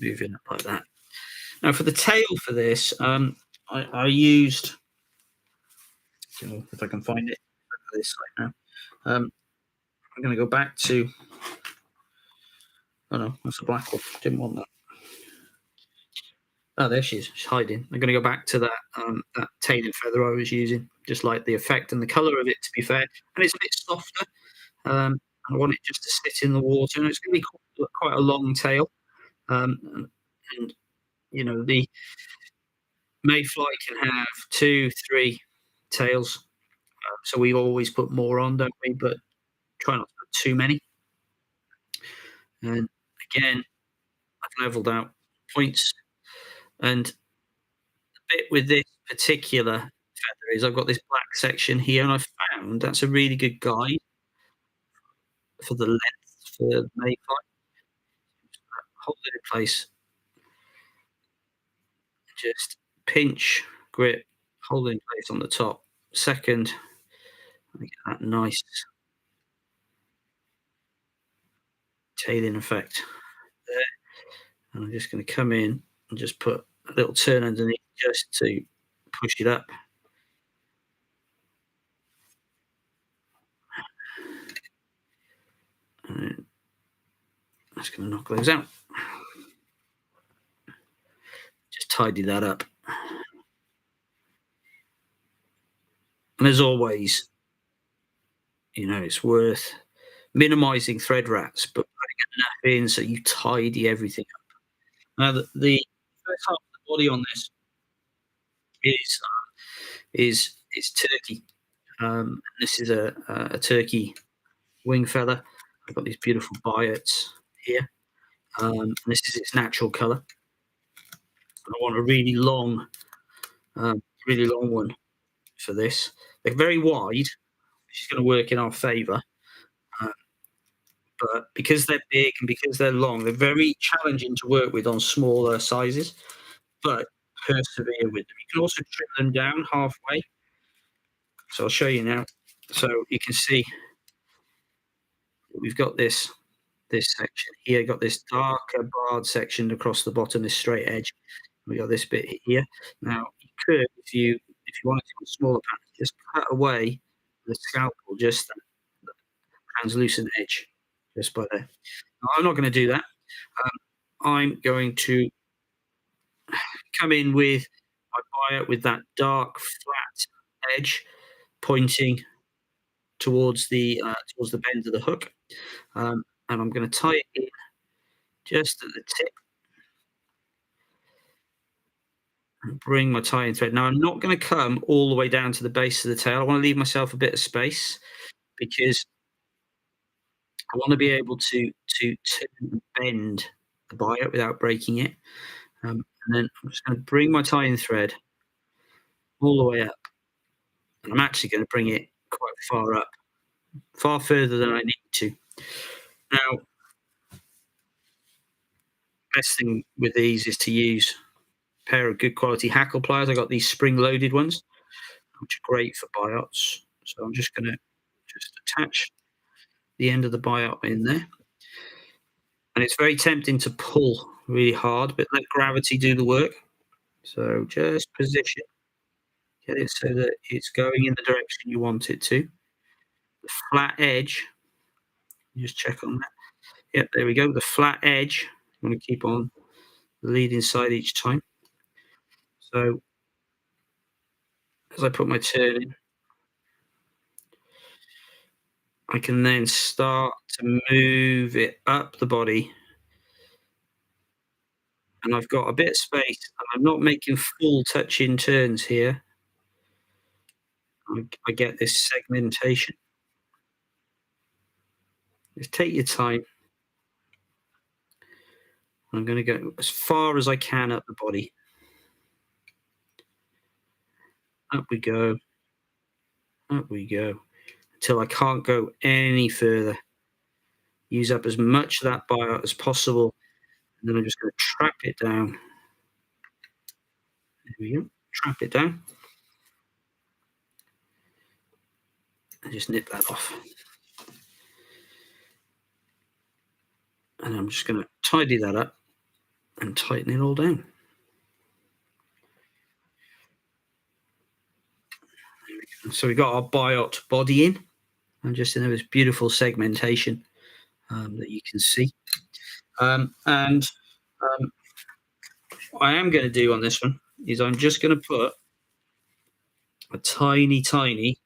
move it up like that. Now for the tail for this, I used, if I can find it, this right now. I'm gonna go back to. Oh no, that's a black one. Didn't want that. Oh, there she is. She's hiding. I'm going to go back to that that tailing feather I was using. Just like the effect and the colour of it, to be fair, and it's a bit softer. I want it just to sit in the water, and it's going to be quite a long tail. And the mayfly can have two, three tails, so we always put more on, don't we? But try not to put too many. And again, I've levelled out points, and bit with this particular feather is I've got this black section here, and I found that's a really good guide for the length for the mayfly. Hold it in place, just pinch, grip, hold it in place on the top. Second, let me get that nice tailing effect there. And I'm just going to come in and just put a little turn underneath just to push it up. And I'm just going to knock those out. Just tidy that up. And as always, it's worth minimizing thread wraps, but putting enough in so you tidy everything up. Now, the first half of the body on this is is turkey. This is a turkey wing feather. I've got these beautiful biots here. This is its natural colour. I want a really long one for this. They're very wide, which is going to work in our favour. Uh, but because they're big and because they're long, they're very challenging to work with on smaller sizes. But persevere with them. You can also trim them down halfway. So I'll show you now. So you can see we've got this section here, got this darker barred section across the bottom, this straight edge. We got this bit here. Now you could, if you wanted to on smaller patterns, just cut away the scalpel, just the translucent edge, just by there. Now, I'm not going to do that. I'm going to come in with my biot with that dark flat edge pointing towards the bend of the hook, and I'm going to tie it in just at the tip and bring my tying thread. Now I'm not going to come all the way down to the base of the tail. I want to leave myself a bit of space because I want to be able to turn and bend the biot without breaking it. And then I'm just going to bring my tying thread all the way up. And I'm actually going to bring it quite far up, far further than I need to. Now, best thing with these is to use a pair of good quality hackle pliers. I got these spring-loaded ones, which are great for biots. So I'm just going to attach the end of the biot in there. And it's very tempting to pull really hard, but let gravity do the work. So just position, get it so that it's going in the direction you want it to. The flat edge, just check on that. Yep, there we go. The flat edge, I'm going to keep on the leading side each time. So as I put my turn in, I can then start to move it up the body. And I've got a bit of space, and I'm not making full touch-in turns here. I get this segmentation. Just take your time. I'm going to go as far as I can up the body. Up we go. Up we go. Until I can't go any further. Use up as much of that biote as possible, and then I'm just gonna trap it down. There we go. Trap it down. And just nip that off. And I'm just gonna tidy that up and tighten it all down. So we've got our biote body in, and just in this beautiful segmentation that you can see. And what I am going to do on this one is I'm just going to put a tiny, tiny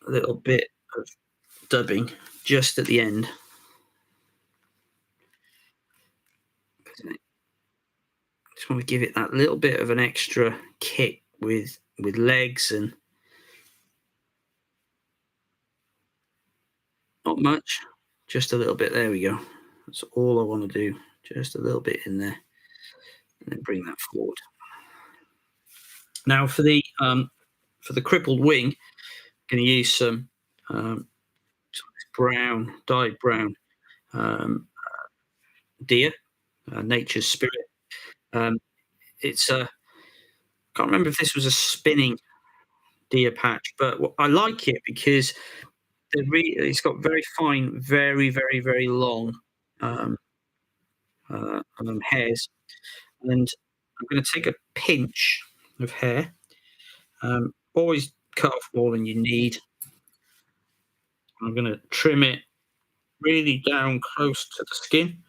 little bit of dubbing just at the end. Just want to give it that little bit of an extra kick with legs, and not much, just a little bit. There we go. That's all I want to do. Just a little bit in there, and then bring that forward. Now for the crippled wing, I'm going to use some brown, dyed brown deer, nature's spirit. It's a can't remember if this was a spinning deer patch, but I like it because it's got very fine, very, very, very long um, hairs, and I'm going to take a pinch of hair. Always cut off more than you need. I'm going to trim it really down close to the skin.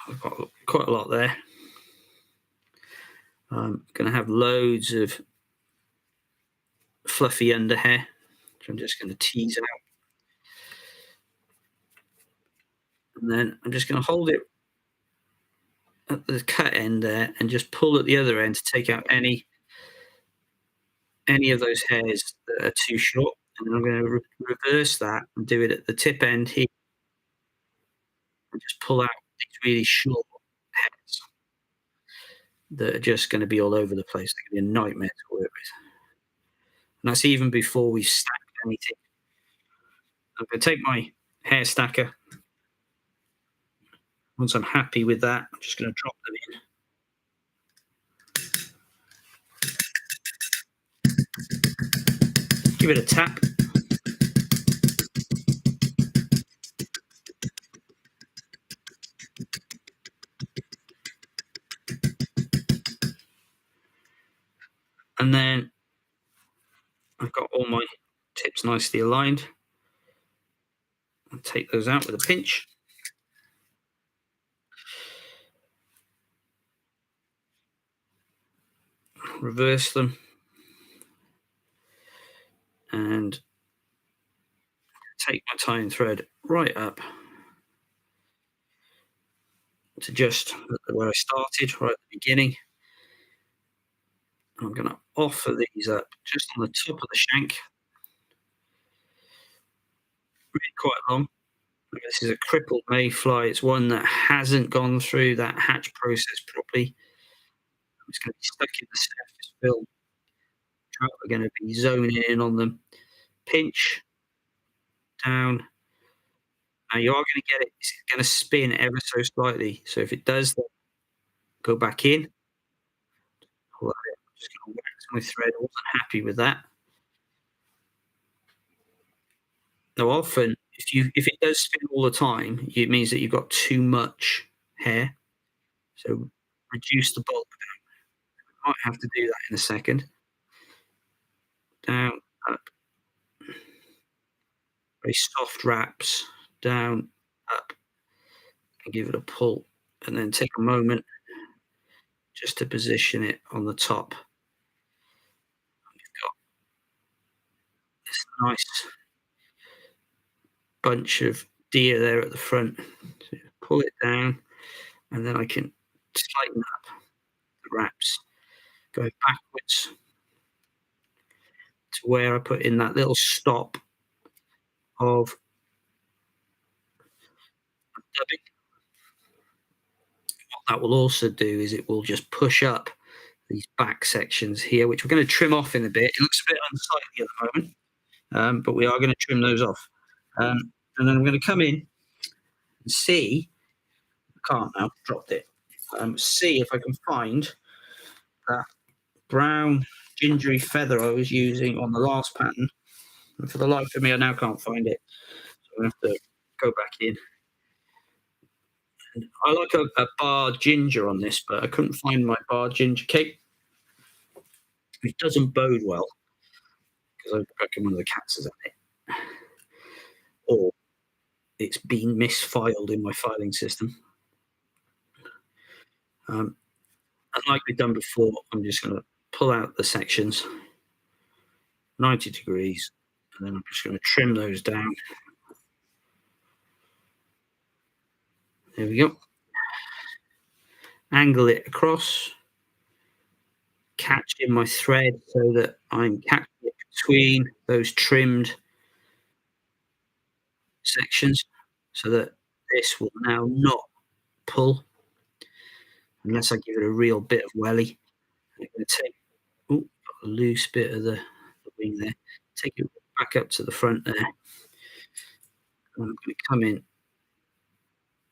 I've got quite a lot there. I'm going to have loads of fluffy under hair, which I'm just going to tease out. And then I'm just going to hold it at the cut end there and just pull at the other end to take out any of those hairs that are too short. And then I'm going to reverse that and do it at the tip end here and just pull out these really short hairs that are just going to be all over the place. They're going to be a nightmare to work with. And that's even before we've stacked anything. I'm going to take my hair stacker. Once I'm happy with that, I'm just going to drop them in. Give it a tap. And then I've got all my tips nicely aligned. I'll take those out with a pinch. Reverse them. And take my tying thread right up to just where I started, right at the beginning. And I'm going to offer these up just on the top of the shank. Really quite long. This is a crippled mayfly. It's one that hasn't gone through that hatch process properly. It's going to be stuck in the surface film. Trout are going to be zoning in on them. Pinch down. Now you are going to get it. It's going to spin ever so slightly. So if it does, go back in. I'm just going to wax my thread. I wasn't happy with that. Now, often, if it does spin all the time, it means that you've got too much hair. So reduce the bulk down. Might have to do that in a second. Down, up. Very soft wraps. Down, up. And give it a pull. And then take a moment just to position it on the top. You've got this nice bunch of deer there at the front. So pull it down, and then I can tighten up the wraps, go backwards to where I put in that little stop of dubbing. that will also do is it will just push up these back sections here, which we're going to trim off in a bit. It looks a bit unsightly at the moment, but we are going to trim those off. And then I'm going to come in and see. I can't now, dropped it. See if I can find that brown gingery feather I was using on the last pattern. And for the life of me, I now can't find it. So I'm going to have to go back in. And I like a bar ginger on this, but I couldn't find my bar ginger cake. It doesn't bode well because I reckon one of the cats is on it. Or it's been misfiled in my filing system. And like we've done before, I'm just going to pull out the sections 90 degrees, and then I'm just going to trim those down. There we go. Angle it across, catch in my thread so that I'm catching it between those trimmed sections, so that this will now not pull unless I give it a real bit of welly. I'm going to take a loose bit of the wing there, take it back up to the front there. And I'm going to come in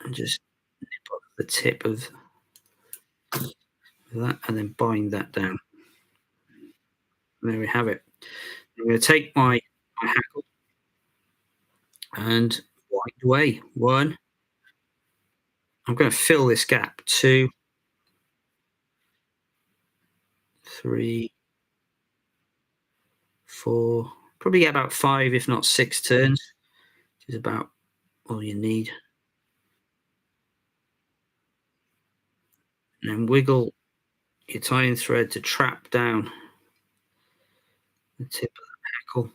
and just nip off the tip of that and then bind that down. And there we have it. I'm going to take my hackle and wind away. 1. I'm going to fill this gap. 2, 3, 4. Probably get about 5, if not 6 turns, which is about all you need. And then wiggle your tying thread to trap down the tip of the hackle.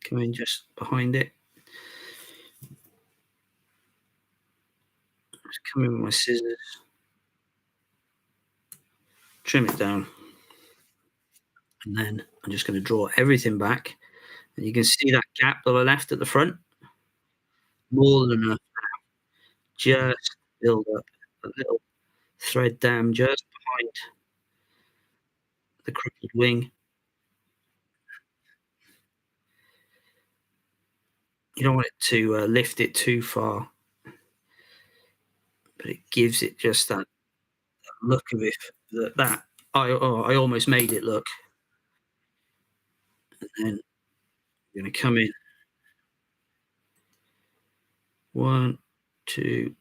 Come in just behind it. Just come in with my scissors, trim it down, and then I'm just going to draw everything back. And you can see that gap that I left at the front, more than enough now. Just build up a little thread down just behind the crippled wing. You don't want it to lift it too far, but it gives it just that look of it. That I almost made it look. And then I'm going to come in. 1, 2,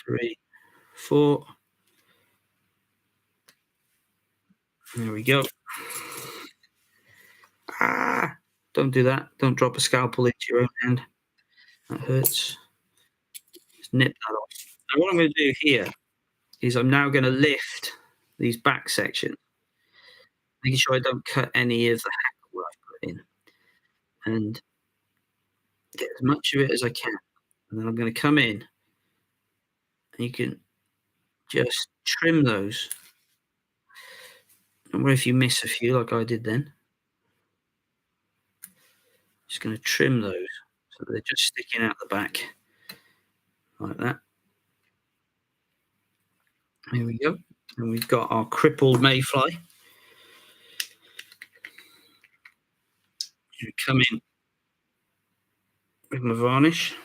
3, 4. There we go. Don't do that. Don't drop a scalpel into your own hand. That hurts. Just nip that off. And what I'm going to do here is I'm now going to lift these back sections, making sure I don't cut any of the hackle I've put in, and get as much of it as I can. And then I'm going to come in, and you can just trim those. And what if you miss a few like I did then? Just going to trim those so they're just sticking out the back like that. Here we go. And we've got our crippled mayfly. You come in with my varnish,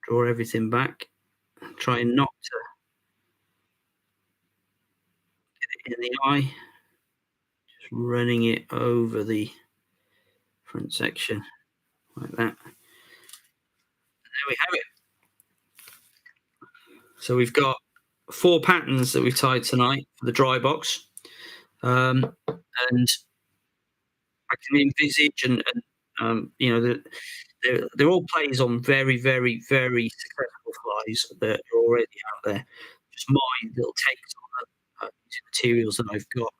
draw everything back, trying not to get it in the eye, just running it over the front section like that. There we have it. So we've got 4 patterns that we've tied tonight for the dry box, and I can envisage you know, they're all plays on very, very, very successful flies that are already out there. Just my little takes on the materials that I've got.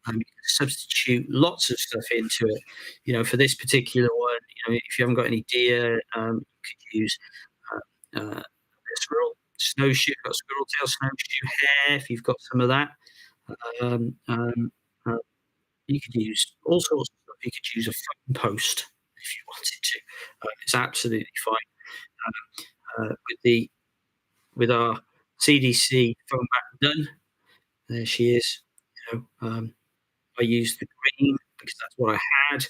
You can substitute lots of stuff into it. You know, for this particular one, you know, if you haven't got any deer, you could use a squirrel, snowshoe, got squirrel tail, snowshoe hair. If you've got some of that, um, um, uh, you could use all sorts of stuff. You could use a phone post if you wanted to. It's absolutely fine. With the with our CDC phone back done, there she is. I used the green because that's what I had,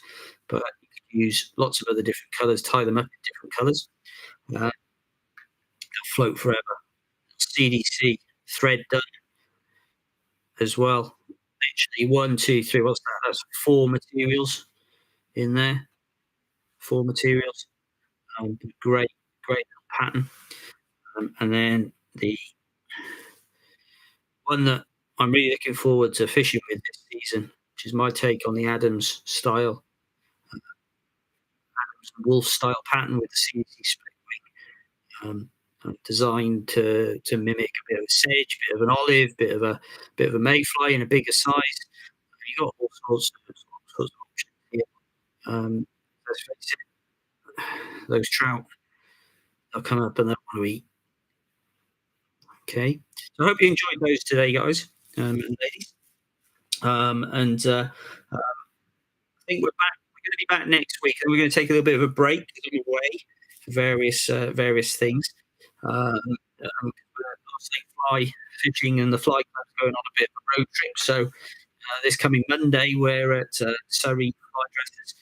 but you could use lots of other different colours, tie them up in different colours. They'll float forever. CDC thread done as well. Literally one, two, three. What's that? That's four materials in there. Four materials. Great, great pattern. And then the one that I'm really looking forward to fishing with this season, which is my take on the Adams style, wolf style pattern with the CDC split wing, designed to mimic a bit of a sedge, bit of an olive, bit of a mayfly in a bigger size. You got all sorts of options here. Let's face it, those trout, they'll come up and they'll want to eat. Okay, so I hope you enjoyed those today, guys and ladies. And I think we're back. We're going to be back next week, and we're going to take a little bit of a break away for various things. Obviously, fly fishing and the fly club's going on a bit of a road trip. So this coming Monday, we're at Surrey Fly Dressers,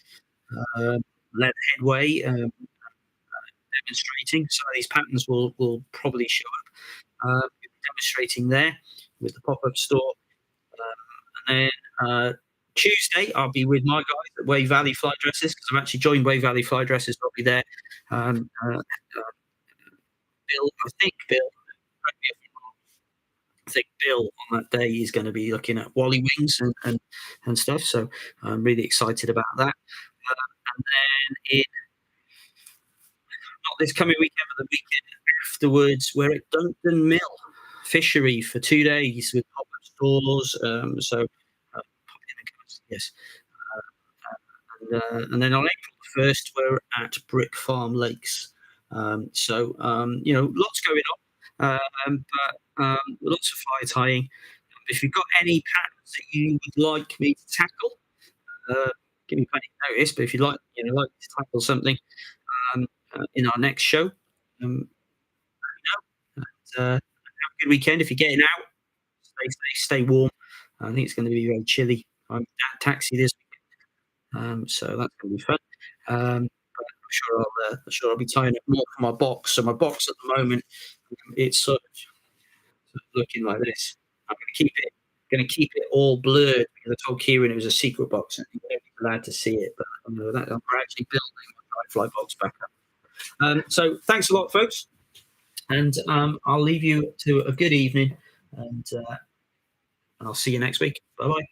led headway, demonstrating. Some of these patterns will probably show up. Demonstrating there with the pop-up store, and then Tuesday I'll be with my guys at Way Valley Fly Dressers because I've actually joined Way Valley Fly Dressers. I'll be there. Bill, I think Bill, correct me if I'm wrong, I think Bill on that day is going to be looking at wally wings and stuff. So I'm really excited about that. And then not this coming weekend, but the weekend afterwards, we're at Duncton Mill Fishery for 2 days with pop-up stores. So pop in and come and see us. And then on April 1st, we're at Brick Farm Lakes. So lots going on, but lots of fly tying. If you've got any patterns that you would like me to tackle, give me plenty of notice. But if you'd like to tackle something in our next show, let me know. Have a good weekend. If you're getting out, stay safe, stay warm. I think it's going to be very chilly. I'm at taxi this weekend, so that's going to be fun. I'm sure I'll be tying up more for my box. So my box at the moment, it's sort of looking like this. I'm going to keep it all blurred because I told Kieran it was a secret box and he won't be allowed to see it. But we're actually building my fly box back up. So thanks a lot, folks, and I'll leave you to a good evening, and I'll see you next week. Bye bye.